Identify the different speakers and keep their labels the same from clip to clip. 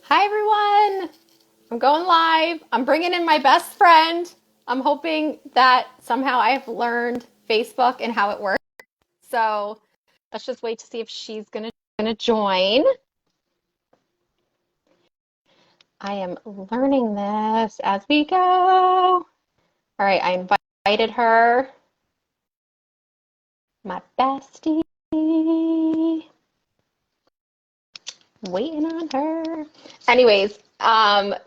Speaker 1: Hi, everyone. I'm going live. I'm bringing in my best friend. I'm hoping that somehow I've learned Facebook and how it works. So let's just wait to see if she's gonna join. I am learning this as we go. All right, I invited her, my bestie. Waiting on her. Anyways,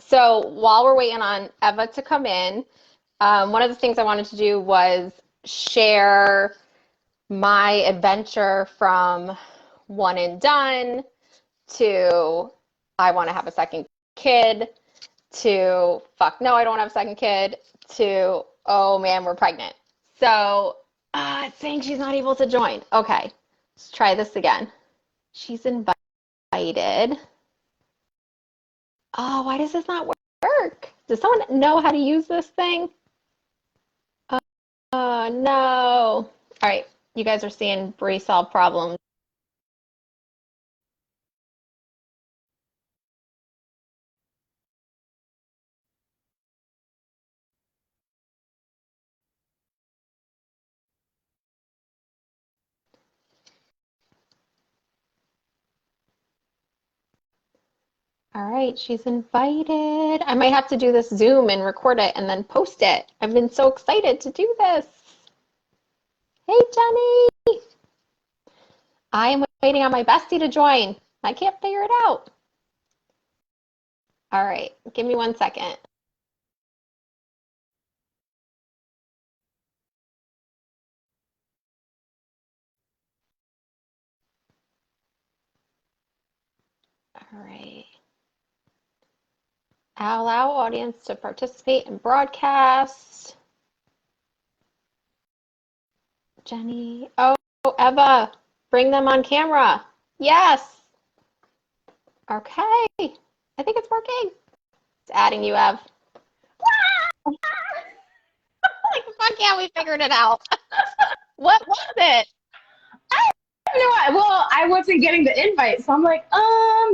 Speaker 1: so while we're waiting on Eva to come in, one of the things I wanted to do was share my adventure from one and done to I want to have a second kid to fuck no, I don't have a second kid to oh man, we're pregnant. So it's saying she's not able to join. Okay, let's try this again. She's invited. Oh, why does this not work? Does someone know how to use this thing? No. All right, you guys are seeing Bree solve problems. All right, she's invited. I might have to do this Zoom and record it and then post it. I've been so excited to do this. Hey, Jenny. I am waiting on my bestie to join. I can't figure it out. All right, give me 1 second. All right. Allow audience to participate in broadcast. Jenny. Oh, Eva, bring them on camera. Yes. Okay. I think it's working. It's adding you, Ev. Like, fuck yeah, we figured it out. What was it?
Speaker 2: You know what? Well, I wasn't getting the invite, so I'm like,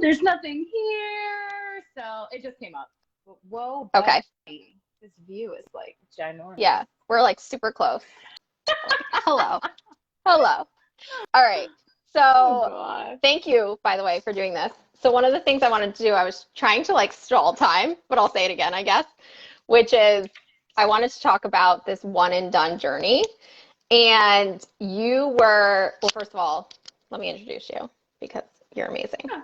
Speaker 2: there's nothing here. So it just came up. Whoa,
Speaker 1: Okay.
Speaker 2: Betty. This view is like ginormous.
Speaker 1: Yeah, we're like super close. Hello. Hello. All right.
Speaker 2: Oh
Speaker 1: So
Speaker 2: God.
Speaker 1: thank you, by the way, for doing this. So one of the things I wanted to do, I was trying to like stall time, but I'll say it again, I guess, which is I wanted to talk about this one and done journey. And you were, well, first of all, let me introduce you because you're amazing.
Speaker 2: Yeah,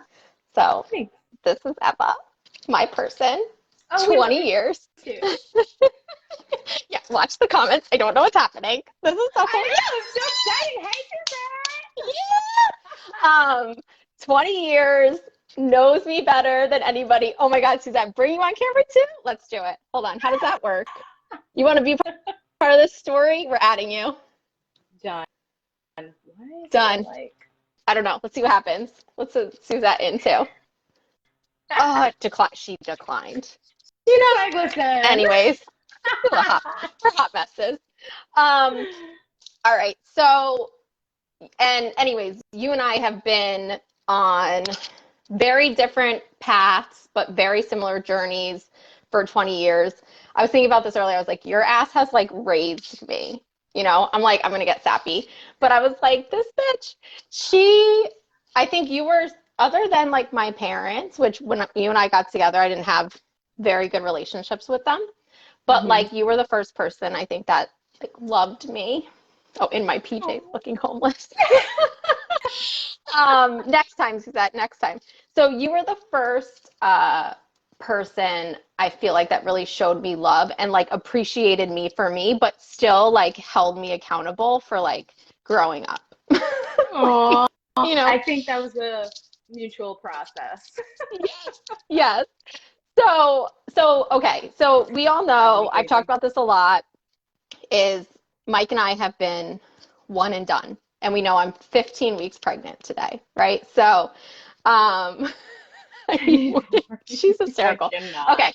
Speaker 1: So
Speaker 2: thanks.
Speaker 1: this is Eva, my person,
Speaker 2: Oh, we love
Speaker 1: 20 years.
Speaker 2: you.
Speaker 1: Yeah, watch the comments. I don't know what's happening. This is so
Speaker 2: I
Speaker 1: hilarious.
Speaker 2: know, it's so exciting. Hey,
Speaker 1: Yeah. 20 years, knows me better than anybody. Oh my God, Suzette, bring you on camera too? Let's do it. Hold on. How does that work? You want to be part of this story? We're adding you.
Speaker 2: Done. Why is
Speaker 1: Done.
Speaker 2: it like?
Speaker 1: I don't know. Let's see what happens. Let's Suzette in too. Oh, she declined.
Speaker 2: You know, like, listen.
Speaker 1: Anyways, we're hot messes. Um, all right. So, and anyways, you and I have been on very different paths, but very similar journeys for 20 years. I was thinking about this earlier. I was like, your ass has like raised me. You know, I'm like, I'm gonna get sappy. But I was like, this bitch, I think you were, other than like my parents, which when you and I got together, I didn't have very good relationships with them. But
Speaker 2: Hmm.
Speaker 1: like, you were the first person I think that like loved me. Oh, in my PJs,
Speaker 2: Oh.
Speaker 1: looking homeless. Next time, Suzette, next time. So you were the first person I feel like that really showed me love and like appreciated me for me, but still like held me accountable for like growing up. Like,
Speaker 2: Aw.
Speaker 1: you know,
Speaker 2: I think that was a mutual process.
Speaker 1: yes, yes. So okay. So we all know, I've talked
Speaker 2: Advocating.
Speaker 1: about this a lot, is Mike and I have been one and done. And we know I'm 15 weeks pregnant today, right? So, um, she's
Speaker 2: I
Speaker 1: hysterical.
Speaker 2: cannot.
Speaker 1: Okay.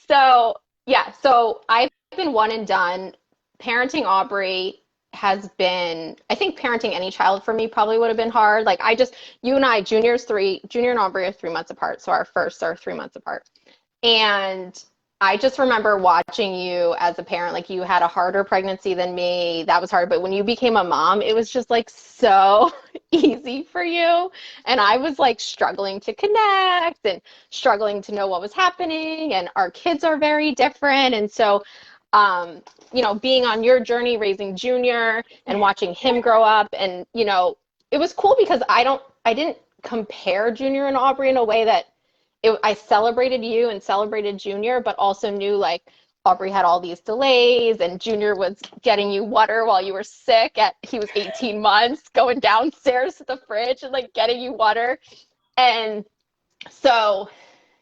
Speaker 1: So, yeah. So I've been one and done parenting Aubrey, has been, I think parenting any child for me probably would have been hard. Like you and I, Junior and Aubrey are 3 months apart. So our firsts are 3 months apart. And I just remember watching you as a parent, like you had a harder pregnancy than me. That was hard. But when you became a mom, it was just like so easy for you. And I was like struggling to connect and struggling to know what was happening. And our kids are very different. And so, um, being on your journey raising Junior and watching him grow up, and, it was cool because I didn't compare Junior and Aubrey in a way that I celebrated you and celebrated Junior, but also knew like Aubrey had all these delays and Junior was getting you water while you were sick he was 18 months, going downstairs to the fridge and like getting you water. And so,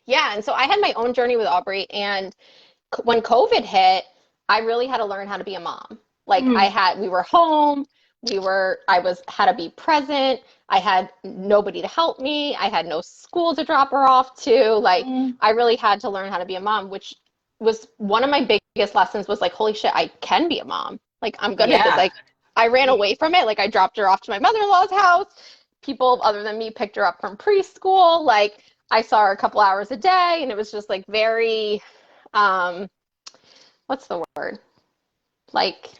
Speaker 1: yeah. And so I had my own journey with Aubrey. And when COVID hit, I really had to learn how to be a mom. Like we were home, had to be present. I had nobody to help me. I had no school to drop her off to. Like, I really had to learn how to be a mom, which was one of my biggest lessons was like, holy shit, I can be a mom. Like, I'm good at this. Like, I ran away from it. Like, I dropped her off to my mother-in-law's house. People other than me picked her up from preschool. Like, I saw her a couple hours a day, and it was just like very, what's the word? Like,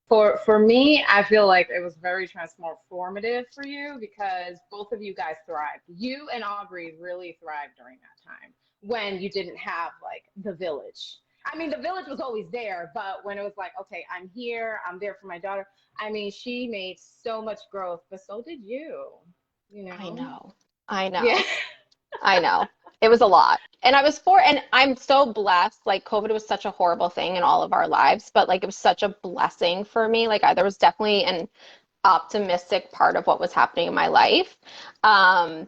Speaker 2: for me, I feel like it was very transformative for you because both of you guys thrived. You and Aubrey really thrived during that time when you didn't have like the village. I mean, the village was always there, but when it was like, okay, I'm here, I'm there for my daughter. I mean, she made so much growth, but so did you, you know?
Speaker 1: I know.
Speaker 2: Yeah.
Speaker 1: I know. It was a lot. And and I'm so blessed. Like COVID was such a horrible thing in all of our lives, but like it was such a blessing for me. Like there was definitely an optimistic part of what was happening in my life. And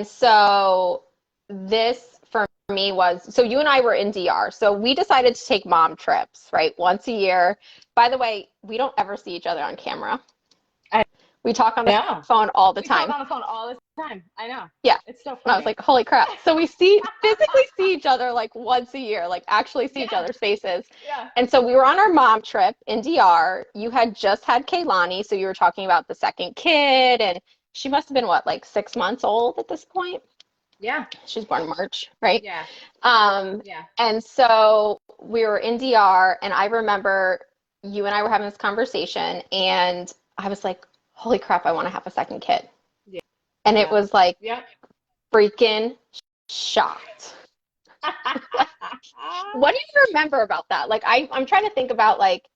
Speaker 1: so this for me so you and I were in DR. So we decided to take mom trips, right? Once a year. By the way, we don't ever see each other on camera. We talk on the phone all the time.
Speaker 2: We talk on the phone all the time. I know.
Speaker 1: Yeah.
Speaker 2: It's so funny.
Speaker 1: And I was like, holy crap. So we physically see each other like once a year, like actually see each other's faces.
Speaker 2: Yeah.
Speaker 1: And so we were on our mom trip in DR. You had just had Kaylani. So you were talking about the second kid. And she must have been what, like 6 months old at this point?
Speaker 2: Yeah.
Speaker 1: She's born in March, right?
Speaker 2: Yeah.
Speaker 1: Yeah. And so we were in DR. And I remember you and I were having this conversation. And I was like, holy crap, I want to have a second kid.
Speaker 2: Yeah.
Speaker 1: And it was like freaking shocked. What do you remember about that? Like I'm trying to think about like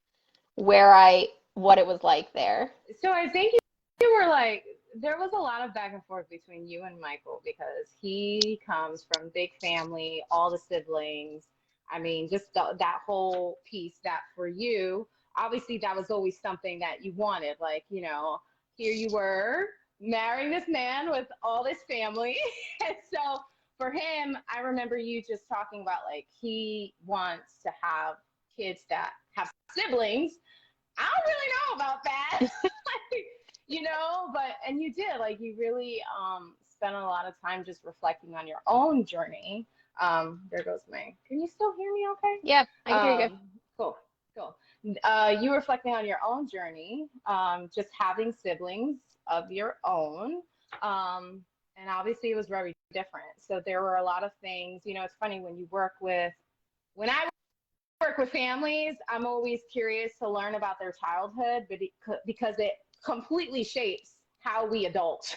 Speaker 1: what it was like there.
Speaker 2: So I think you were like, there was a lot of back and forth between you and Michael because he comes from big family, all the siblings. I mean, just that whole piece that for you, obviously that was always something that you wanted. Like, here you were marrying this man with all this family. And so for him, I remember you just talking about like he wants to have kids that have siblings. I don't really know about that. And you did, like you really spent a lot of time just reflecting on your own journey. There goes can you still hear me okay?
Speaker 1: Yeah, I can hear you good.
Speaker 2: Cool. You reflecting on your own journey, just having siblings of your own. And obviously it was very different. So there were a lot of things, it's funny when I work with families, I'm always curious to learn about their childhood, but because it completely shapes how we adult,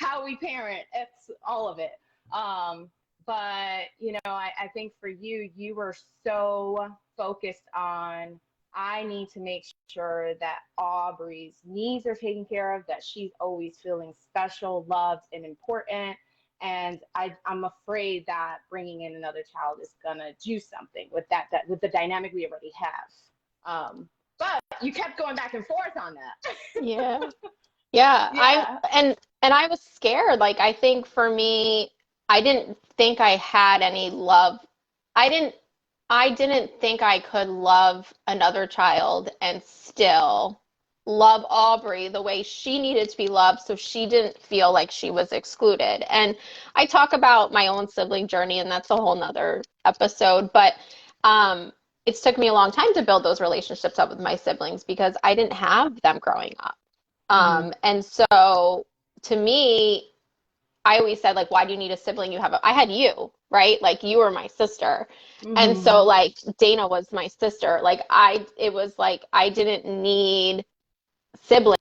Speaker 2: how we parent, it's all of it. But, I think for you, you were so focused on, I need to make sure that Aubrey's needs are taken care of, that she's always feeling special, loved, and important. And I'm afraid that bringing in another child is going to do something with that with the dynamic we already have. But you kept going back and forth on that.
Speaker 1: Yeah. And I was scared. Like, I think for me, I didn't think I had any love. I didn't think I could love another child and still love Aubrey the way she needed to be loved, so she didn't feel like she was excluded. And I talk about my own sibling journey, and that's a whole nother episode. But it's took me a long time to build those relationships up with my siblings because I didn't have them growing up.
Speaker 2: Mm-hmm.
Speaker 1: And so to me, I always said, like, why do you need a sibling? I had you, right? Like, you were my sister. And so,
Speaker 2: Mm-hmm.
Speaker 1: like, Dana was my sister. Like, it was like, I didn't need siblings.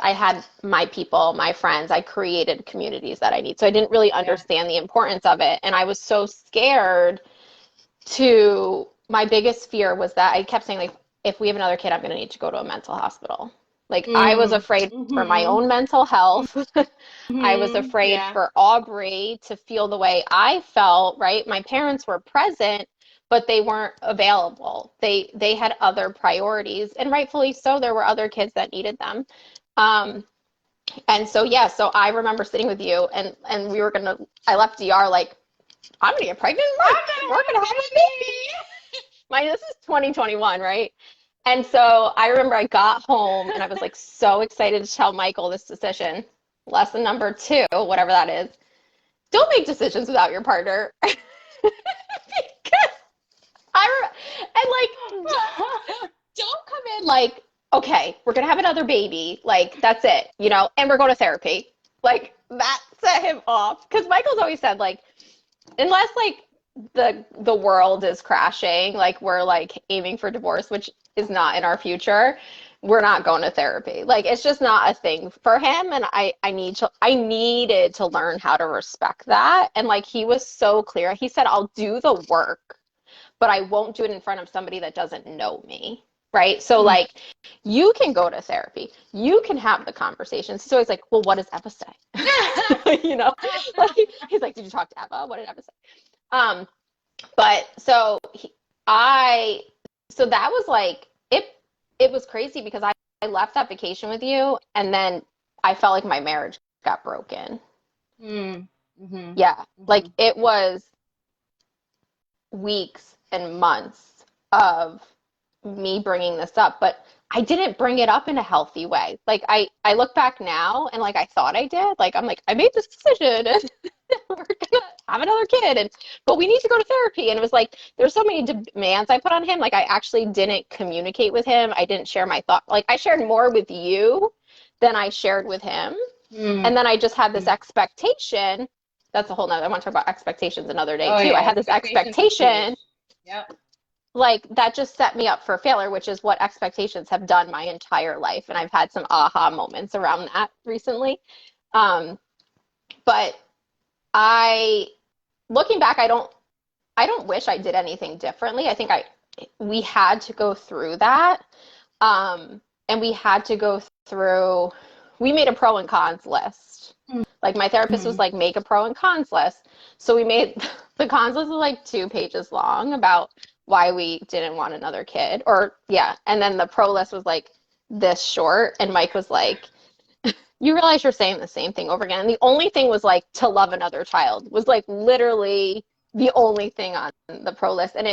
Speaker 1: I had my people, my friends. I created communities that I need. So I didn't really
Speaker 2: Yeah.
Speaker 1: understand the importance of it. And I was so scared my biggest fear was that I kept saying, like, if we have another kid, I'm going to need to go to a mental hospital. Like, I was afraid for my
Speaker 2: Mm-hmm.
Speaker 1: own mental health. I was
Speaker 2: Mm-hmm.
Speaker 1: afraid
Speaker 2: Yeah.
Speaker 1: for Aubrey to feel the way I felt, right? My parents were present, but they weren't available. They had other priorities, and rightfully so. There were other kids that needed them. Um, and so yeah, so I remember sitting with you and I left DR like, I'm gonna get pregnant in
Speaker 2: I'm
Speaker 1: March.
Speaker 2: gonna
Speaker 1: We're
Speaker 2: have
Speaker 1: gonna
Speaker 2: a
Speaker 1: have a baby. This is 2021, right? And so I remember I got home and I was like so excited to tell Michael this decision. Lesson number two, whatever that is, don't make decisions without your partner. Because and like don't come in like, okay, we're gonna have another baby, like that's it, and we're going to therapy. Like that set him off. Because Michael's always said, like, unless like the world is crashing, like we're like aiming for divorce, which is not in our future, we're not going to therapy. Like it's just not a thing for him. And I needed to learn how to respect that. And like he was so clear. He said, I'll do the work, but I won't do it in front of somebody that doesn't know me. Right. So
Speaker 2: Mm.
Speaker 1: like you can go to therapy, you can have the conversations. He's always like, well, what does Eva say? Like he's like, did you talk to Eva? What did Eva say? But I, so that was like, it was crazy because I left that vacation with you and then I felt like my marriage got broken.
Speaker 2: Mm. Mm-hmm.
Speaker 1: Yeah. Like
Speaker 2: Mm-hmm.
Speaker 1: it was weeks and months of me bringing this up, but I didn't bring it up in a healthy way. Like I look back now and like I thought I did. Like I'm like I made this decision and we're gonna have another kid but we need to go to therapy. And it was like there's so many demands I put on him. Like I actually didn't communicate with him. I didn't share my thought. Like I shared more with you than I shared with him.
Speaker 2: Mm.
Speaker 1: And then I just had this expectation. That's a whole nother. I want to talk about expectations another day
Speaker 2: Oh
Speaker 1: too. I
Speaker 2: yeah,
Speaker 1: had this
Speaker 2: expectations is
Speaker 1: expectation
Speaker 2: huge. Yep.
Speaker 1: like that just set me up for failure, which is what expectations have done my entire life. And I've had some aha moments around that recently. Um, but I, looking back, I don't wish I did anything differently. I think we had to go through that. And we had to go through, we made a pro and cons list. Like my therapist was
Speaker 2: Mm-hmm.
Speaker 1: like, make a pro and cons list. So we made the cons list was like 2 pages long about why we didn't want another kid. Or yeah. And then the pro list was like this short. And Mike was like, you realize you're saying the same thing over again. And the only thing was like to love another child was like literally the only thing on the pro list. And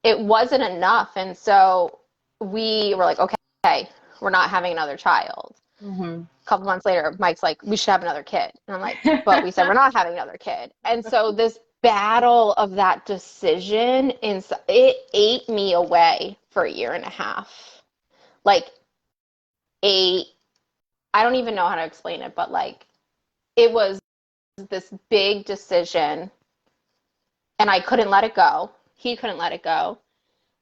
Speaker 1: it wasn't enough. And so we were like, okay, we're not having another child.
Speaker 2: Mm-hmm.
Speaker 1: A couple months later, Mike's like, we should have another kid. And I'm like, but we said we're not having another kid. And so this battle of that decision, it ate me away for a year and a half. Like, I don't even know how to explain it, but like, it was this big decision and I couldn't let it go. He couldn't let it go.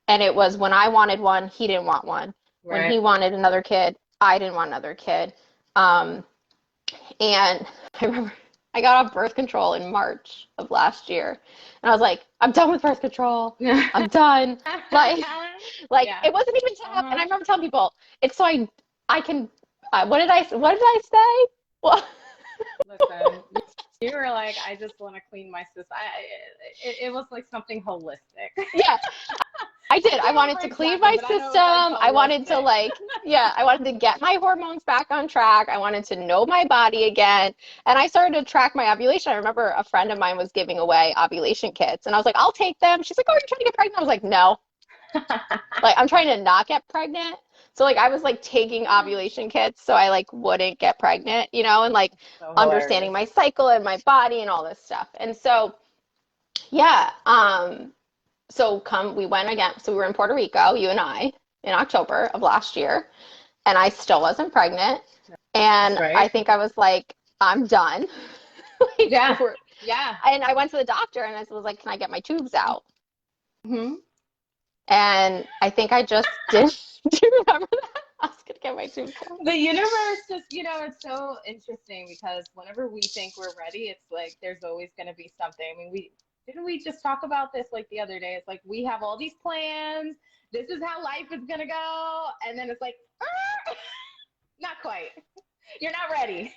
Speaker 1: And it was when I wanted one, he didn't want one. When
Speaker 2: Right.
Speaker 1: he wanted another kid, I didn't want another kid. Um, and I remember I got off birth control in March of last year. And I was like, I'm done with birth control. I'm done. Like, like
Speaker 2: Yeah.
Speaker 1: it wasn't even to have, and I
Speaker 2: Uh-huh.
Speaker 1: remember telling people, it's so I can, what did I say? Well,
Speaker 2: Listen, you were like, I just want to clean my system. It was like something holistic.
Speaker 1: yeah, I did.
Speaker 2: I
Speaker 1: I
Speaker 2: can't
Speaker 1: wanted
Speaker 2: remember
Speaker 1: to clean
Speaker 2: exactly,
Speaker 1: my
Speaker 2: but I know
Speaker 1: system.
Speaker 2: it was like
Speaker 1: I wanted to
Speaker 2: holistic.
Speaker 1: like, yeah, I wanted to get my hormones back on track. I wanted to know my body again. And I started to track my ovulation. I remember a friend of mine was giving away ovulation kits and I was like, I'll take them. She's like, oh, you're trying to get pregnant? I was like, no, like I'm trying to not get pregnant. So like I was like taking ovulation kits so I like wouldn't get pregnant, and like
Speaker 2: So
Speaker 1: understanding
Speaker 2: hilarious.
Speaker 1: my cycle and my body and all this stuff. And so, yeah, we went again. So we were in Puerto Rico, you and I, in October of last year, and I still wasn't pregnant.
Speaker 2: That's
Speaker 1: And I
Speaker 2: right.
Speaker 1: think I was like, I'm done. Like,
Speaker 2: Yeah. Yeah.
Speaker 1: and I went to the doctor and I was like, can I get my tubes out?
Speaker 2: Hmm.
Speaker 1: And I think I just did. Do you remember that? I was gonna get my tubes out.
Speaker 2: The universe just, it's so interesting because whenever we think we're ready, it's like there's always going to be something. I mean, we didn't we just talk about this like the other day? It's like we have all these plans. This is how life is going to go. And then it's like, not quite. You're not ready.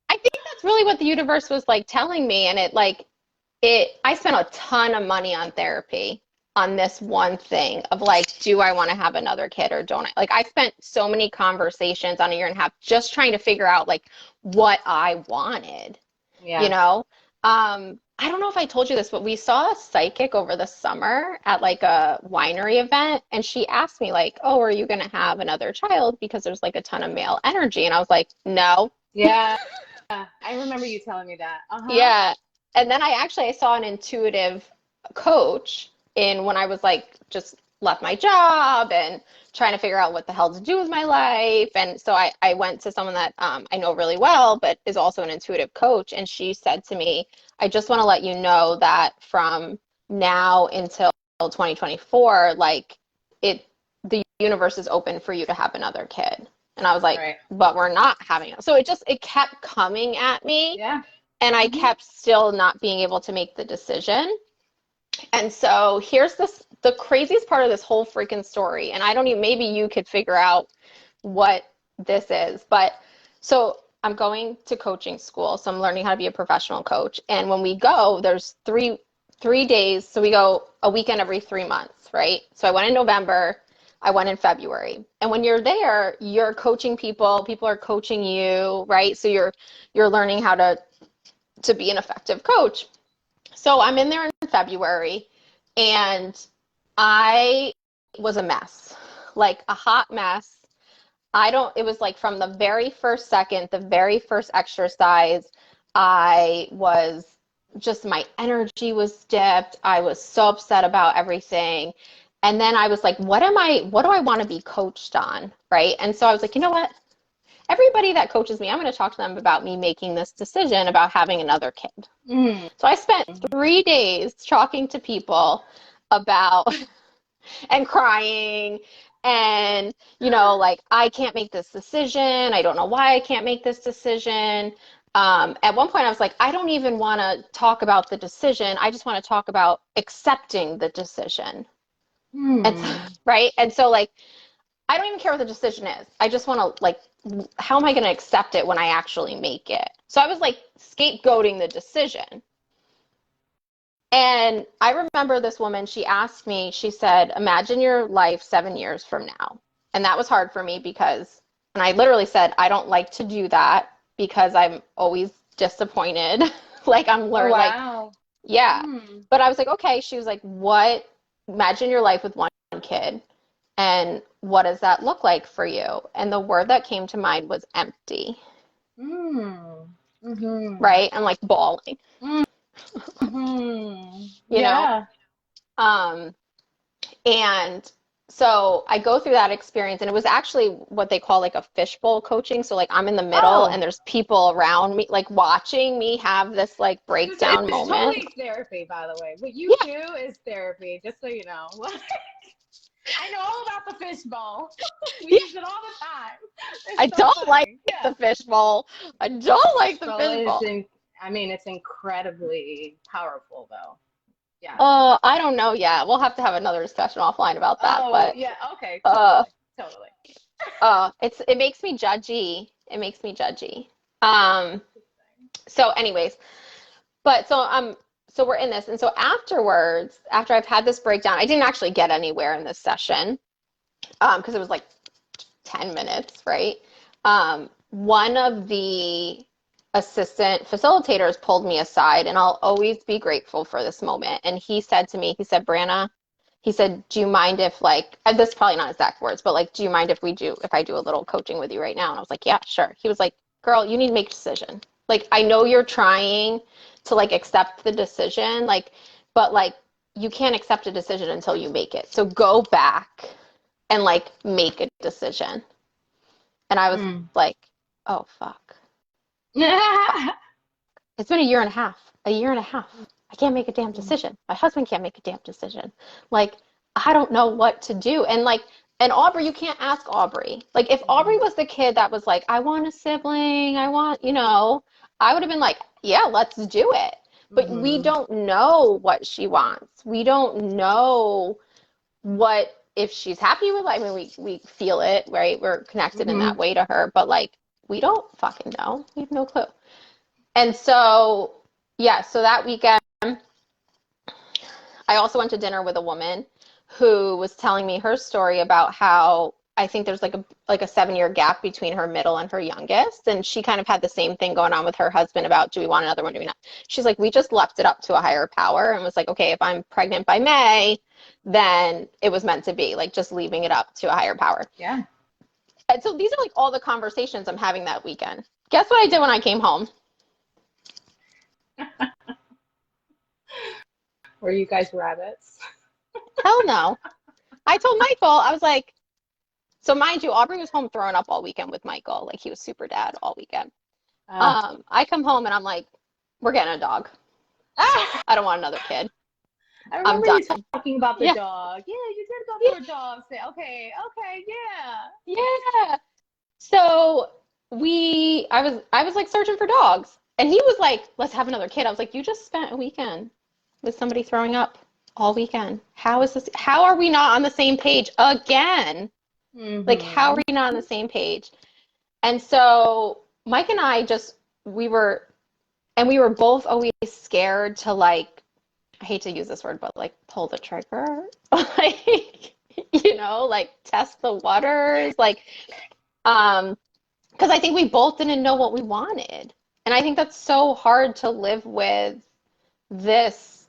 Speaker 1: I think that's really what the universe was like telling me. And I spent a ton of money on therapy on this one thing of like, do I want to have another kid or don't I? Like, I spent so many conversations on a year and a half just trying to figure out like what I wanted, you
Speaker 2: Yeah.
Speaker 1: know? I don't know if I told you this, but we saw a psychic over the summer at like a winery event, and she asked me like, "Oh, are you going to have another child because there's like a ton of male energy?" And I was like, "No."
Speaker 2: Yeah. I remember you telling me that. Uh-huh.
Speaker 1: Yeah. And then I saw an intuitive coach in when I was like just left my job and trying to figure out what the hell to do with my life. And so I went to someone that I know really well, but is also an intuitive coach. And she said to me, I just want to let you know that from now until 2024, like the universe is open for you to have another kid. And I was like,
Speaker 2: Right.
Speaker 1: but we're not having it. So it kept coming at me,
Speaker 2: Yeah.
Speaker 1: and I
Speaker 2: Hmm.
Speaker 1: kept still not being able to make the decision. And so here's the craziest part of this whole freaking story. And I don't even, maybe you could figure out what this is. But so I'm going to coaching school. So I'm learning how to be a professional coach. And when we go, there's three days. So we go a weekend every 3 months, right? So I went in November. I went in February. And when you're there, you're coaching people are coaching you, right? So you're learning how to be an effective coach. So I'm in there in February, and I was a mess, like a hot mess. It was like from the very first second, the very first exercise, I was my energy was dipped. I was so upset about everything. And then I was like, what do I want to be coached on? Right. And so I was like, you know what? Everybody that coaches me, I'm going to talk to them about me making this decision about having another kid.
Speaker 2: Mm.
Speaker 1: So I spent 3 days talking to people about and crying and, like, I can't make this decision. I don't know why I can't make this decision. At one point, I was like, I don't even want to talk about the decision. I just want to talk about accepting the decision. And
Speaker 2: Mm.
Speaker 1: right. And so, like, I don't even care what the decision is. I just want to, like, how am I going to accept it when I actually make it? So I was like scapegoating the decision. And I remember this woman, she asked me, she said, imagine your life 7 years from now. And that was hard for me and I literally said, I don't like to do that because I'm always disappointed. Like
Speaker 2: Oh,
Speaker 1: like,
Speaker 2: wow.
Speaker 1: yeah.
Speaker 2: Mm.
Speaker 1: But I was like, okay. She was like, imagine your life with one kid. And what does that look like for you? And the word that came to mind was empty,
Speaker 2: Mm. Mm-hmm.
Speaker 1: right? I'm like bawling,
Speaker 2: Mm-hmm.
Speaker 1: you know?
Speaker 2: Yeah.
Speaker 1: Um, And so I go through that experience, and it was actually what they call like a fishbowl coaching. So like I'm in the middle and
Speaker 2: Oh,
Speaker 1: there's people around me like watching me have this like breakdown
Speaker 2: it's
Speaker 1: moment.
Speaker 2: totally therapy, by the way. What you
Speaker 1: Yeah,
Speaker 2: do is therapy, just so you know. I know all about the fishbowl. We
Speaker 1: yeah.
Speaker 2: use it all the time. It's
Speaker 1: I
Speaker 2: so
Speaker 1: don't like
Speaker 2: funny. Yeah.
Speaker 1: the fishbowl. I don't like the
Speaker 2: Fishbowl is
Speaker 1: fishbowl.
Speaker 2: I mean, it's incredibly powerful though. Yeah.
Speaker 1: Oh, I don't know yet. We'll have to have another discussion offline about that.
Speaker 2: Oh,
Speaker 1: But
Speaker 2: yeah. Okay.
Speaker 1: uh
Speaker 2: Totally. Totally.
Speaker 1: it makes me judgy. It makes me judgy. Um, so anyways, But so we're in this. And so afterwards, after I've had this breakdown, I didn't actually get anywhere in this session because it was like 10 minutes, right? One of the assistant facilitators pulled me aside, and I'll always be grateful for this moment. And he said to me, he said, Brianna, he said, do you mind if like, and this is probably not exact words, but like, do you mind if I do a little coaching with you right now? And I was like, yeah, sure. He was like, girl, you need to make a decision. Like, I know you're trying to like accept the decision, like, but like you can't accept a decision until you make it. So go back and like make a decision. And I was like, oh, fuck. It's been a year and a half. A year and a half. I can't make a damn decision. My husband can't make a damn decision. Like, I don't know what to do. And like, and Aubrey, you can't ask Aubrey. Like, if Aubrey was the kid that was like, I want a sibling, I want, you know, I would have been like, yeah, let's do it. But we don't know what she wants. We don't know what, if she's happy with, I mean, we feel it, right? We're connected in that way to her, but like, we don't fucking know. We have no clue. And so, yeah, so that weekend, I also went to dinner with a woman who was telling me her story about how I think there's like a 7-year gap between her middle and her youngest. And she kind of had the same thing going on with her husband about, do we want another one? Do we not? She's like, we just left it up to a higher power and was like, okay, if I'm pregnant by May, then it was meant to be, like just leaving it up to a higher power.
Speaker 2: Yeah.
Speaker 1: And so these are like all the conversations I'm having that weekend. Guess what I did when I came home?
Speaker 2: Were you guys rabbits?
Speaker 1: Hell no. I told Michael, I was like, so mind you, Aubrey was home throwing up all weekend with Michael. Like he was super dad all weekend. I come home and I'm like, we're getting a dog. I don't want another kid.
Speaker 2: I remember you talking about the dog. Yeah, you did go for a dog. Say, okay, yeah.
Speaker 1: Yeah. So I was like searching for dogs. And he was like, let's have another kid. I was like, you just spent a weekend with somebody throwing up all weekend. How are we not on the same page again? Like, how are we not on the same page? And so Mike and I we were both always scared to, like, I hate to use this word, but like pull the trigger, like, you know, like test the waters, like, because I think we both didn't know what we wanted. And I think that's so hard to live with this,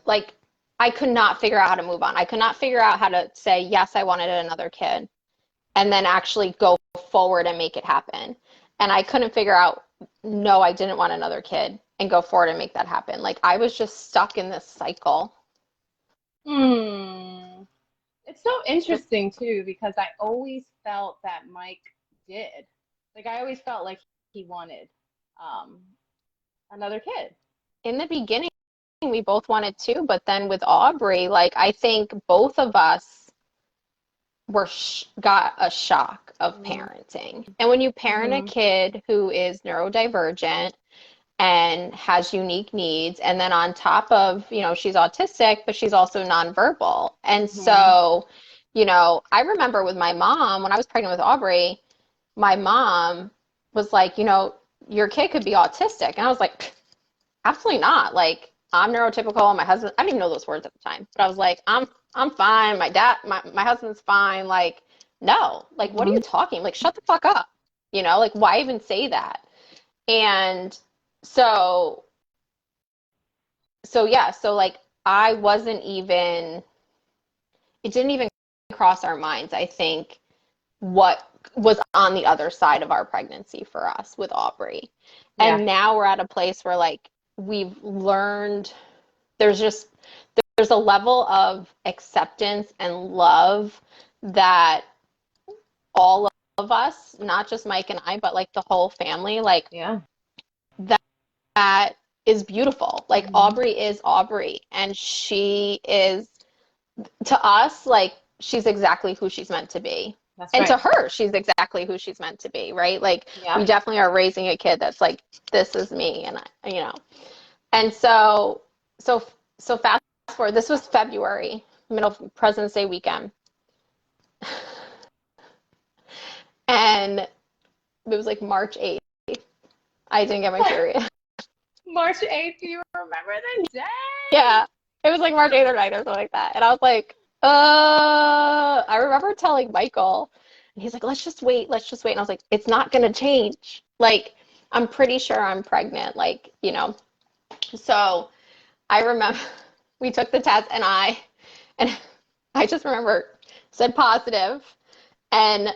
Speaker 1: like, I could not figure out how to move on. I could not figure out how to say, yes, I wanted another kid, and then actually go forward and make it happen. And I couldn't figure out, no, I didn't want another kid, and go forward and make that happen. Like, I was just stuck in this cycle.
Speaker 2: It's so interesting, too, because I always felt that Mike did. Like, I always felt like he wanted another kid.
Speaker 1: In the beginning, we both wanted to, but then with Aubrey, like, I think both of us got a shock of parenting. And when you parent a kid who is neurodivergent and has unique needs, and then on top of, you know, she's autistic, but she's also nonverbal. And so, you know, I remember with my mom, when I was pregnant with Aubrey, my mom was like, you know, your kid could be autistic. And I was like, absolutely not. Like, I'm neurotypical. My husband, I didn't even know those words at the time, but I was like, I'm fine. My husband's fine. Like, no, like, what are you talking? Like, shut the fuck up. You know, like, why even say that? And so yeah, so like, I wasn't even, it didn't even cross our minds, I think, what was on the other side of our pregnancy for us with Aubrey. Yeah. And now we're at a place where, like, we've learned there's a level of acceptance and love that all of us, not just Mike and I, but like the whole family, like, that is beautiful. Like, Aubrey is Aubrey, and she is, to us, like, she's exactly who she's meant to be. And to her, she's exactly who she's meant to be, right? Like, we definitely are raising a kid that's like, this is me, and you know. And so fast forward, this was February, middle of President's Day weekend. And it was like March 8th. I didn't get my period.
Speaker 2: March 8th, do you remember the day?
Speaker 1: Yeah, it was like March 8th or 9th or something like that. And I was like, I remember telling Michael, and he's like, let's just wait. And I was like, it's not going to change. Like, I'm pretty sure I'm pregnant, like, you know. So I remember we took the test, and I just remember said positive, and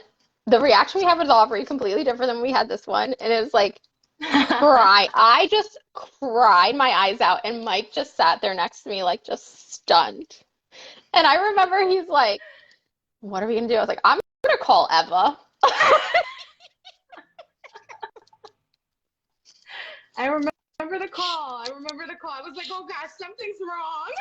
Speaker 1: the reaction we had with Aubrey completely different than we had this one. And it was like, cry. I just cried my eyes out, and Mike just sat there next to me, like just stunned. And I remember he's like, "What are we gonna do?" I was like, "I'm gonna call Eva."
Speaker 2: I remember the call. I remember the call. I was like, oh gosh, something's wrong.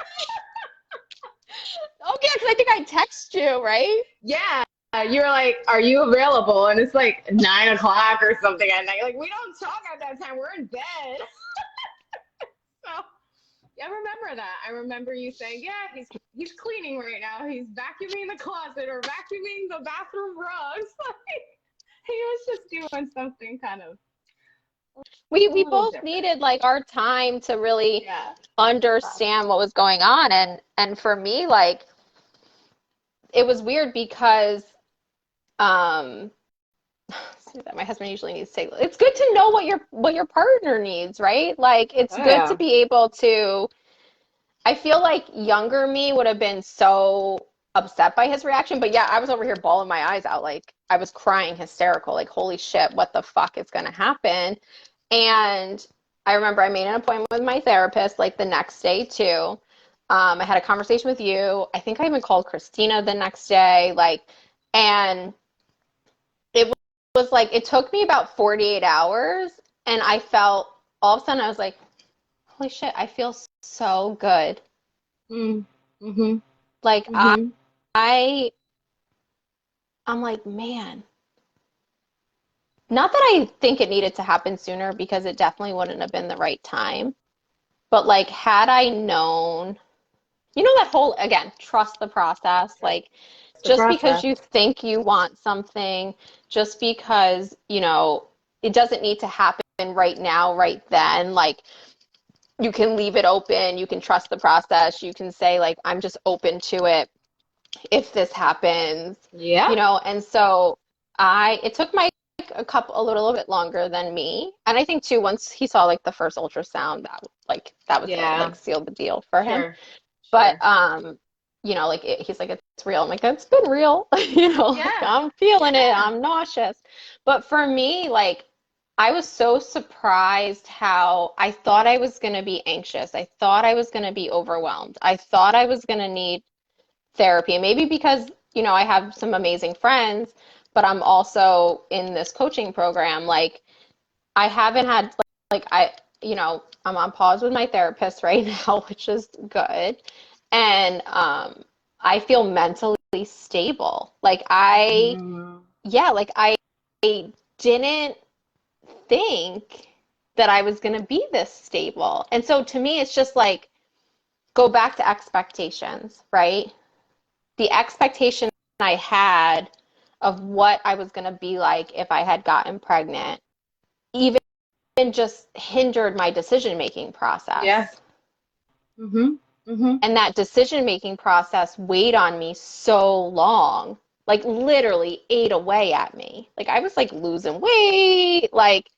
Speaker 1: Oh yeah, because I think I text you, right?
Speaker 2: Yeah. You were like, are you available? And it's like 9 o'clock or something at night. Like, we don't talk at that time. We're in bed. So yeah, I remember that. I remember you saying, yeah, he's cleaning right now. He's vacuuming the closet or vacuuming the bathroom rugs. He was just doing something kind of a
Speaker 1: We
Speaker 2: little
Speaker 1: both
Speaker 2: different.
Speaker 1: needed like our time to really
Speaker 2: Yeah.
Speaker 1: understand what was going on, and for me, like it was weird because um that my husband usually needs to say it's good to know what your partner needs, right? Like it's
Speaker 2: Oh
Speaker 1: good to
Speaker 2: yeah.
Speaker 1: be able to. I feel like younger me would have been so upset by his reaction, but yeah, I was over here bawling my eyes out, like I was crying hysterical, like holy shit, what the fuck is gonna happen? And I remember I made an appointment with my therapist like the next day too. I had a conversation with you. I think I even called Christina the next day, like, and it was like it took me about 48 hours, and I felt all of a sudden I was like, holy shit, I feel so good.
Speaker 2: Mm. Mhm.
Speaker 1: Like
Speaker 2: Mhm.
Speaker 1: I I'm like, man, not that I think it needed to happen sooner because it definitely wouldn't have been the right time. But like, had I known, you know, that whole, again, trust the process.
Speaker 2: Trust
Speaker 1: Like,
Speaker 2: the
Speaker 1: just because
Speaker 2: process.
Speaker 1: you think you want something, just because, you know, it doesn't need to happen right now, right then. Like, you can leave it open. You can trust the process. You can say, like, I'm just open to it if this happens,
Speaker 2: Yeah.
Speaker 1: you know. And so it took my a little bit longer than me. And I think too, once he saw like the first ultrasound, that was it,
Speaker 2: Yeah.
Speaker 1: like sealed the deal for him.
Speaker 2: Sure.
Speaker 1: But
Speaker 2: Sure.
Speaker 1: you know, like he's like, it's real. I'm like, it's been real. You know, like
Speaker 2: Yeah.
Speaker 1: I'm feeling it.
Speaker 2: Yeah.
Speaker 1: I'm nauseous. But for me, like I was so surprised how I thought I was gonna be anxious. I thought I was gonna be overwhelmed. I thought I was gonna need therapy. And maybe because, you know, I have some amazing friends, but I'm also in this coaching program. Like I haven't had you know, I'm on pause with my therapist right now, which is good. And I feel mentally stable.
Speaker 2: Mhm.
Speaker 1: Yeah, like I didn't think that I was going to be this stable. And so to me, it's just like go back to expectations, right? The expectation I had of what I was going to be like if I had gotten pregnant even just hindered my decision making
Speaker 2: Yeah.
Speaker 1: process.
Speaker 2: Mhm. Mhm.
Speaker 1: And that decision making process weighed on me so long, like literally ate away at me. Like I was like losing weight, like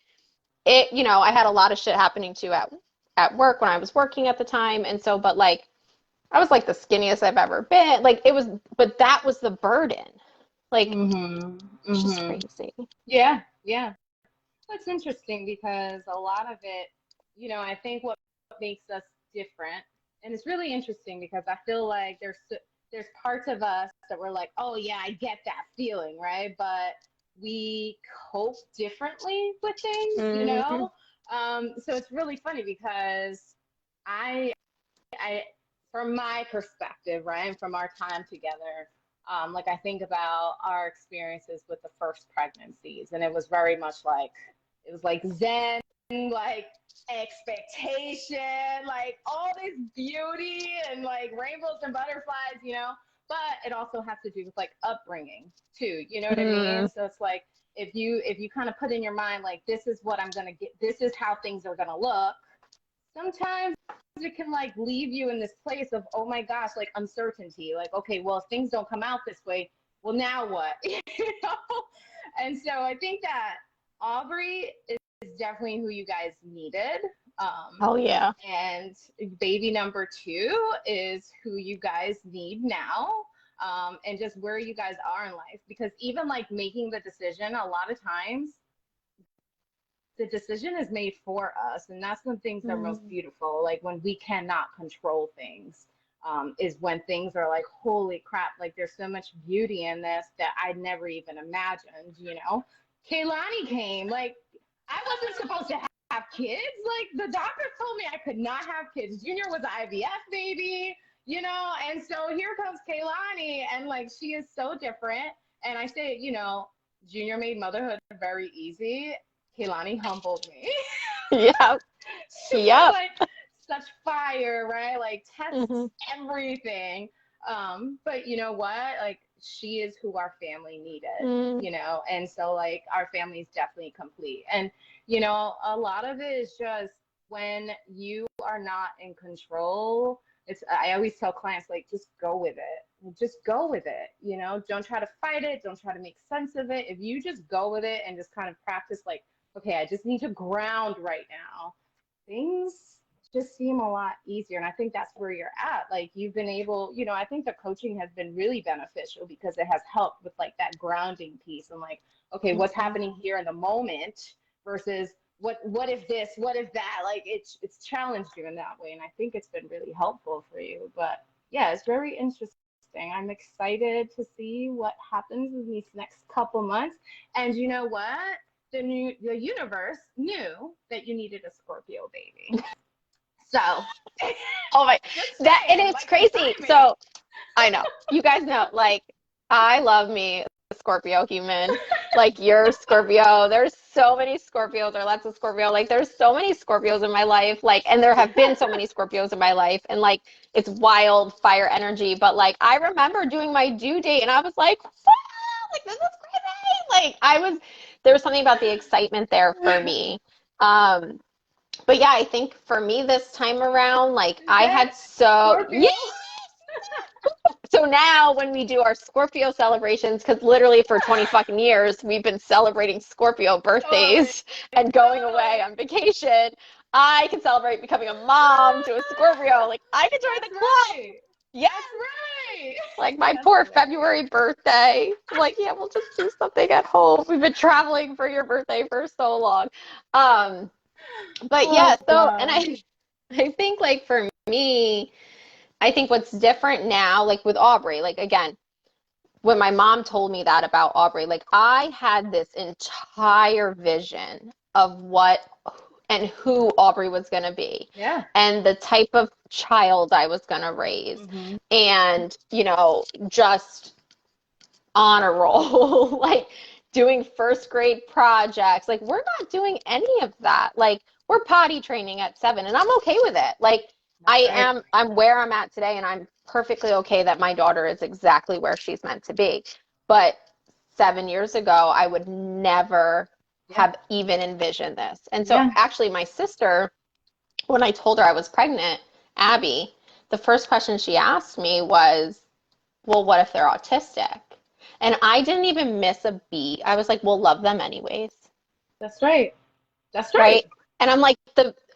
Speaker 1: it, you know, I had a lot of shit happening too at work when I was working at the time. And so, but like I was like the skinniest I've ever been. Like it was, but that was the burden. Like
Speaker 2: Mhm.
Speaker 1: it's just
Speaker 2: Mhm.
Speaker 1: crazy.
Speaker 2: Yeah. Yeah. That's interesting because a lot of it, I think what makes us different, and it's really interesting because I feel like there's parts of us that we're like, oh yeah, I get that feeling, right? But we cope differently with things, you
Speaker 1: Mm-hmm.
Speaker 2: know. So it's really funny because I I, from my perspective, right, and from our time together, like I think about our experiences with the first pregnancies, and it was very much like it was like Zen, like expectation, like all this beauty and like rainbows and butterflies, But it also has to do with like upbringing too, you know what I
Speaker 1: Mm,
Speaker 2: mean? So it's like if you kind of put in your mind like this is what I'm gonna get, this is how things are gonna look. Sometimes it can like leave you in this place of oh my gosh, like uncertainty, like okay, well if things don't come out this way, well now what? And so I think that Aubrey is definitely who you guys needed.
Speaker 1: oh yeah.
Speaker 2: And baby number two is who you guys need now. And just where you guys are in life, because even like making the decision a lot of times the decision is made for us. And that's when things are most beautiful. Like when we cannot control things, is when things are like, holy crap, like there's so much beauty in this that I never even imagined, you know? Kaylani came, like I wasn't supposed to have kids. Like the doctor told me I could not have kids. Junior was an IVF baby, you know? And so here comes Kaylani, and like she is so different. And I say, you know, Junior made motherhood very easy. Kaylani humbled me.
Speaker 1: Yeah.
Speaker 2: She
Speaker 1: Yep.
Speaker 2: was like such fire, right? Like tests everything. But you know what? Like she is who our family needed, you know? And so like our family is definitely complete. And you know, a lot of it is just when you are not in control. I always tell clients, like, just go with it. Just go with it. You know, don't try to fight it. Don't try to make sense of it. If you just go with it and just kind of practice, like, okay, I just need to ground right now, things just seem a lot easier. And I think that's where you're at. Like, you've been able, you know, I think the coaching has been really beneficial because it has helped with like that grounding piece and like, okay, what's happening here in the moment versus what if this, what if that, like it's challenged you in that way, and I think it's been really helpful for you. But yeah, it's very interesting. I'm excited to see what happens in these next couple months. And you know what, the universe knew that you needed a Scorpio baby. So
Speaker 1: Oh my, that, and it's
Speaker 2: like,
Speaker 1: crazy. So I know, you guys know, like I love me a Scorpio human. Like you're Scorpio. There's so many Scorpios, or lots of Scorpio. Like there's so many Scorpios in my life. Like, and there have been so many Scorpios in my life, and like it's wild fire energy. But like I remember doing my due date, and I was like, wow, like this is crazy. Like there was something about the excitement there for me. But yeah, I think for me this time around, like I had
Speaker 2: Scorpio.
Speaker 1: So now when we do our Scorpio celebrations, because literally for 20 fucking years, we've been celebrating Scorpio birthdays and going away on vacation, I can celebrate becoming a mom to a Scorpio. Like I can join the club. Yeah.
Speaker 2: That's right.
Speaker 1: Like my poor February birthday. Like, yeah, we'll just do something at home. We've been traveling for your birthday for so long. But yeah, so, and I think like for me, I think what's different now, like with Aubrey, like again, when my mom told me that about Aubrey, like I had this entire vision of what and who Aubrey was going to be.
Speaker 2: Yeah.
Speaker 1: And the type of child I was going to raise. And, you know, just honor roll, like doing first grade projects. Like we're not doing any of that. Like we're potty training at 7 and I'm okay with it. Like I'm where I'm at today, and I'm perfectly okay that my daughter is exactly where she's meant to be. But 7 years ago, I would never have even envisioned this. And so actually my sister, when I told her I was pregnant, Abby, the first question she asked me was, well, what if they're autistic? And I didn't even miss a beat. I was like, we'll love them anyways.
Speaker 2: That's right. That's right.
Speaker 1: And I'm like,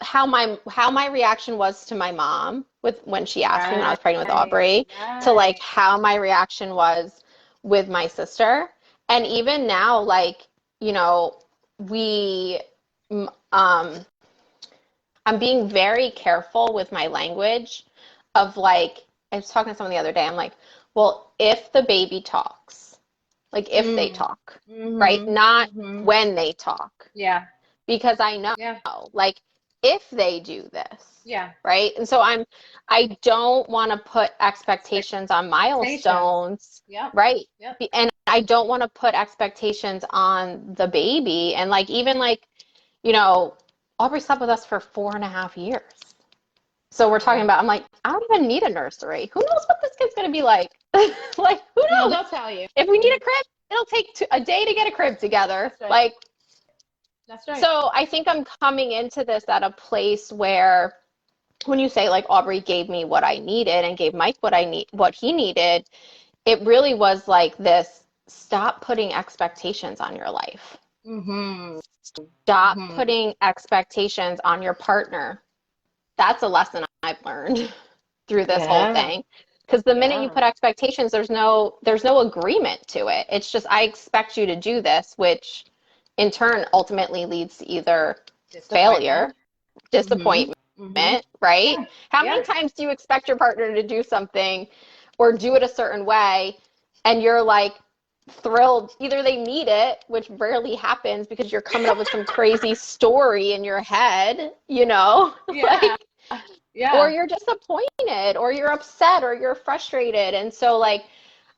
Speaker 1: how my reaction was to my mom when she asked me when I was pregnant with Aubrey, to like how my reaction was with my sister. And even now, like, you know, I'm being very careful with my language of like, I was talking to someone the other day, I'm like, well, if the baby talks, like if they talk, right? Not when they talk.
Speaker 2: Yeah.
Speaker 1: Because I know, like, if they do this, right? And so I don't want to put expectations on milestones, right? And I don't want to put expectations on the baby. And like, even like, you know, Aubrey slept with us for 4.5 years. So we're talking about, I'm like, I don't even need a nursery. Who knows what this kid's going to be like? Like, who knows?
Speaker 2: No, they'll tell you.
Speaker 1: If we need a crib, it'll take a day to get a crib together. Like,
Speaker 2: that's right.
Speaker 1: So I think I'm coming into this at a place where when you say like Aubrey gave me what I needed and gave Mike what he needed, it really was like this, stop putting expectations on your life. Stop putting expectations on your partner. That's a lesson I've learned through this whole thing. Because the minute you put expectations, there's no agreement to it. It's just, I expect you to do this, which in turn ultimately leads to either failure,
Speaker 2: Disappointment. Mm-hmm.
Speaker 1: disappointment,
Speaker 2: Mm-hmm.
Speaker 1: right?
Speaker 2: Yeah.
Speaker 1: How
Speaker 2: Yeah.
Speaker 1: many times do you expect your partner to do something or do it a certain way and you're like thrilled? Either they need it, which rarely happens because you're coming up with some crazy story in your head,
Speaker 2: Yeah.
Speaker 1: like, or
Speaker 2: Yeah.
Speaker 1: you're disappointed or you're upset or you're frustrated. And so, like,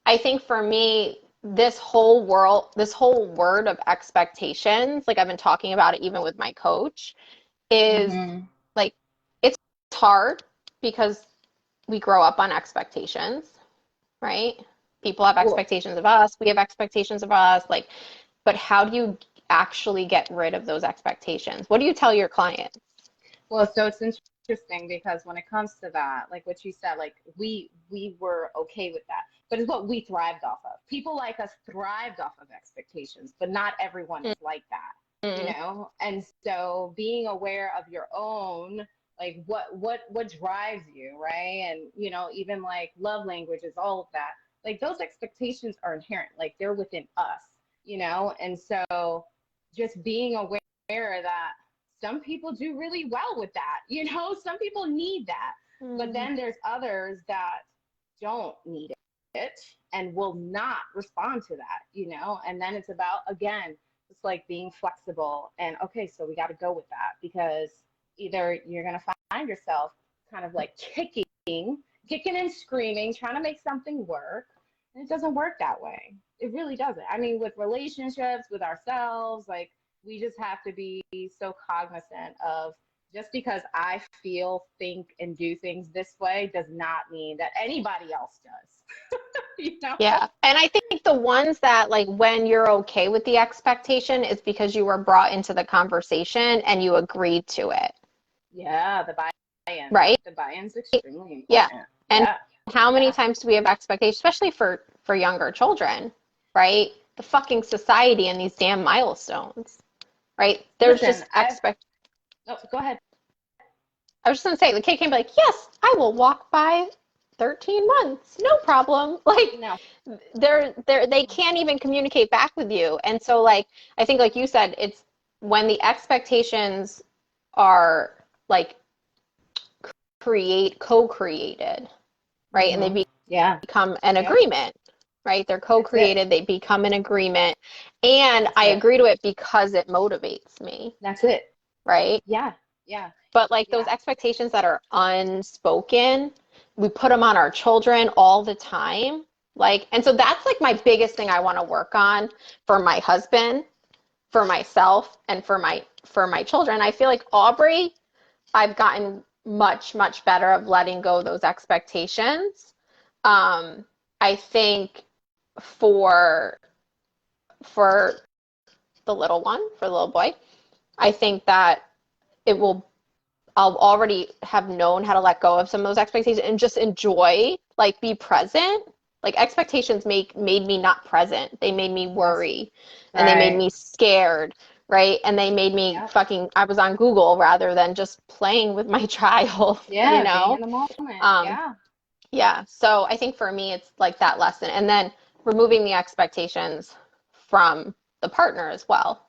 Speaker 1: I think for me, this whole word of expectations, like I've been talking about it even with my coach, is
Speaker 2: Mm-hmm.
Speaker 1: like it's hard because we grow up on expectations, right? People have
Speaker 2: Well,
Speaker 1: expectations of us, we have expectations of us, like, but how do you actually get rid of those expectations? What do you tell your clients?
Speaker 2: Well, so it's interesting because when it comes to that, like what you said, like we were okay with that, but it's what we thrived off of. People like us thrived off of expectations, but not everyone is like that, you
Speaker 1: Mm-hmm.
Speaker 2: know? And so being aware of your own, like what drives you, right? And even like love languages, all of that. Like those expectations are inherent, like they're within us, And so just being aware that some people do really well with that. Some people need that. But
Speaker 1: Mm-hmm.
Speaker 2: then there's others that don't need it and will not respond to that. And then it's about, again, just like being flexible and, okay, so we got to go with that because either you're going to find yourself kind of like kicking and screaming, trying to make something work. And it doesn't work that way. It really doesn't. I mean, with relationships, with ourselves, like, we just have to be so cognizant of just because I feel, think, and do things this way does not mean that anybody else does. you know?
Speaker 1: Yeah. And I think the ones that, like, when you're okay with the expectation is because you were brought into the conversation and you agreed to it,
Speaker 2: Yeah, the buy-in.
Speaker 1: right?
Speaker 2: The buy-in's extremely
Speaker 1: Yeah.
Speaker 2: important.
Speaker 1: And
Speaker 2: Yeah.
Speaker 1: how many
Speaker 2: Yeah.
Speaker 1: times do we have expectations, especially for younger children, right? The fucking society and these damn milestones, right? There's
Speaker 2: Listen,
Speaker 1: just expect.
Speaker 2: oh, go ahead.
Speaker 1: I was just gonna say the kid can be like, yes, I will walk by 13 months, no problem. Like
Speaker 2: No.
Speaker 1: they can't even communicate back with you. And so, like, I think, like you said, it's when the expectations are like co-created, right? And
Speaker 2: Mm-hmm.
Speaker 1: they
Speaker 2: Yeah.
Speaker 1: become an
Speaker 2: Yep.
Speaker 1: agreement, right? They're
Speaker 2: That's it.
Speaker 1: co-created, they become an agreement, and
Speaker 2: That's
Speaker 1: I
Speaker 2: it.
Speaker 1: agree to it because it motivates me,
Speaker 2: That's it.
Speaker 1: right?
Speaker 2: Yeah. Yeah.
Speaker 1: But like those
Speaker 2: Yeah.
Speaker 1: expectations that are unspoken, we put them on our children all the time. Like, and so that's like my biggest thing I want to work on for my husband, for myself, and for my children. I feel like Aubrey, I've gotten much, much better of letting go of those expectations. I think for for the little one, for the little boy, I think that it will I'll already have known how to let go of some of those expectations and just enjoy, like, be present. Like, expectations made me not present. They made me
Speaker 2: That's
Speaker 1: worry and they made
Speaker 2: right.
Speaker 1: me scared, right? And they made me
Speaker 2: Yep.
Speaker 1: fucking I was on Google rather than just playing with my child, you
Speaker 2: Yeah. Being
Speaker 1: know?
Speaker 2: in the moment.
Speaker 1: Um,
Speaker 2: Yeah.
Speaker 1: yeah. So I think for me it's like that lesson. And then removing the expectations from the partner as well.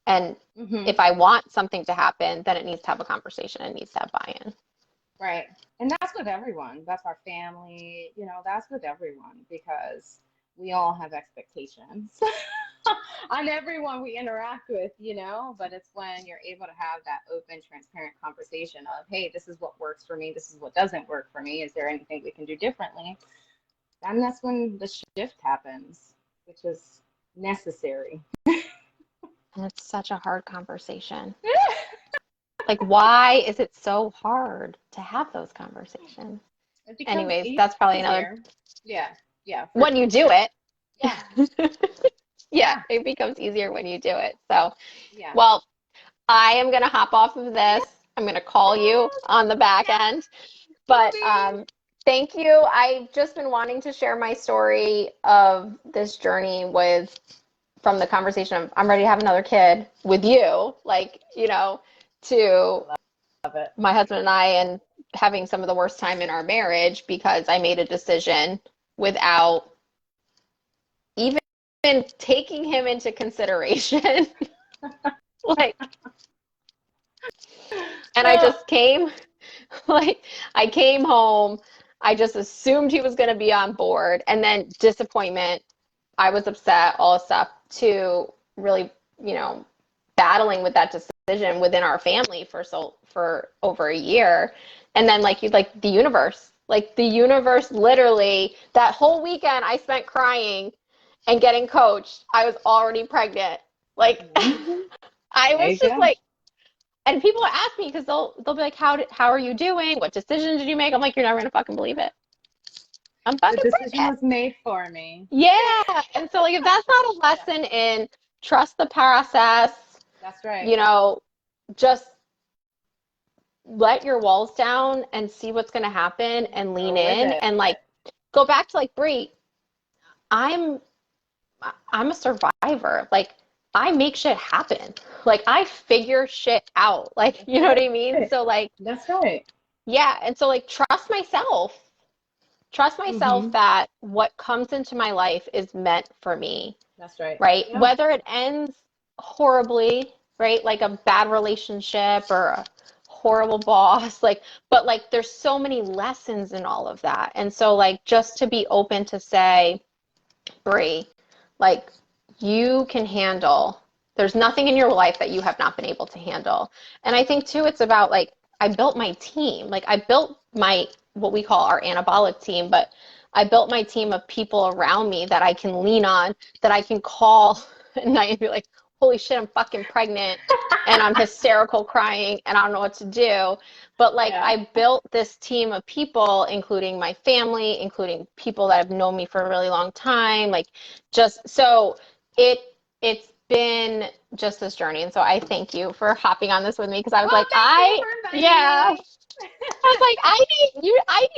Speaker 1: And
Speaker 2: Mm-hmm.
Speaker 1: if I want something to happen, then it needs to have a conversation. It needs to have buy-in.
Speaker 2: Right. And that's with everyone. That's our family. That's with everyone because we all have expectations on everyone we interact with. But it's when you're able to have that open, transparent conversation of, hey, this is what works for me. This is what doesn't work for me. Is there anything we can do differently? And that's when the shift happens, which is necessary.
Speaker 1: And it's such a hard conversation. Like, why is it so hard to have those conversations?
Speaker 2: It becomes
Speaker 1: Anyways, that's probably another
Speaker 2: easier. Yeah. Yeah, for
Speaker 1: when you do
Speaker 2: sure.
Speaker 1: it.
Speaker 2: Yeah.
Speaker 1: Yeah,
Speaker 2: Yeah.
Speaker 1: it becomes easier when you do it. So,
Speaker 2: Yeah.
Speaker 1: well, I am going to hop off of this. I'm going to call you on the back
Speaker 2: Yeah.
Speaker 1: end. But
Speaker 2: Sweet.
Speaker 1: thank you. I've just been wanting to share my story of this journey from the conversation of I'm ready to have another kid with you, like, to
Speaker 2: Love it.
Speaker 1: my husband and I and having some of the worst time in our marriage because I made a decision without even even taking him into consideration. Like, and I just came, like, I came home. I just assumed he was going to be on board. And then disappointment. I was upset, all this stuff, to really, battling with that decision within our family for over a year. And then like the universe. Like the universe literally, that whole weekend I spent crying and getting coached. I was already pregnant. Like I was just like, and people ask me because they'll be like, how are you doing? What decision did you make? I'm like, you're never gonna fucking believe it. I'm fucking
Speaker 2: The decision
Speaker 1: pregnant.
Speaker 2: was made for me.
Speaker 1: Yeah. And so like if that's not a lesson in trust the process,
Speaker 2: that's right.
Speaker 1: Just let your walls down and see what's gonna happen and lean in and like go back to like Brie, I'm a survivor. Like I make shit happen. Like I figure shit out. Like, you know what I mean? So like,
Speaker 2: that's right.
Speaker 1: Yeah. And so like, trust myself that what comes into my life is meant for me.
Speaker 2: That's right.
Speaker 1: Right. Yeah. Whether it ends horribly, right? Like a bad relationship or a horrible boss, like, but like, there's so many lessons in all of that. And so like, just to be open to say, Brie, like you can handle, there's nothing in your life that you have not been able to handle. And I think too, it's about like, I built my team. Like I built what we call our anabolic team, but I built my team of people around me that I can lean on, that I can call at night and be like, holy shit, I'm fucking pregnant and I'm hysterical crying and I don't know what to do. But like, I built this team of people, including my family, including people that have known me for a really long time. Like just, so it's been just this journey. And so I thank you for hopping on this with me. Cause I was I was like, I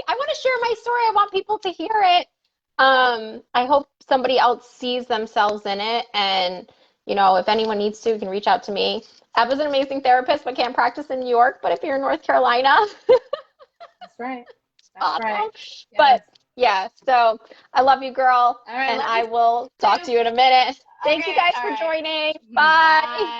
Speaker 1: want to share my story. I want people to hear it. I hope somebody else sees themselves in it. And, if anyone needs to, you can reach out to me. I was an amazing therapist, but can't practice in New York. But if you're in North Carolina,
Speaker 2: that's right. That's
Speaker 1: awesome.
Speaker 2: Right. Yes.
Speaker 1: But yeah, so I love you, girl. All right, and I will talk to you in a minute. Thank you guys for joining. Bye.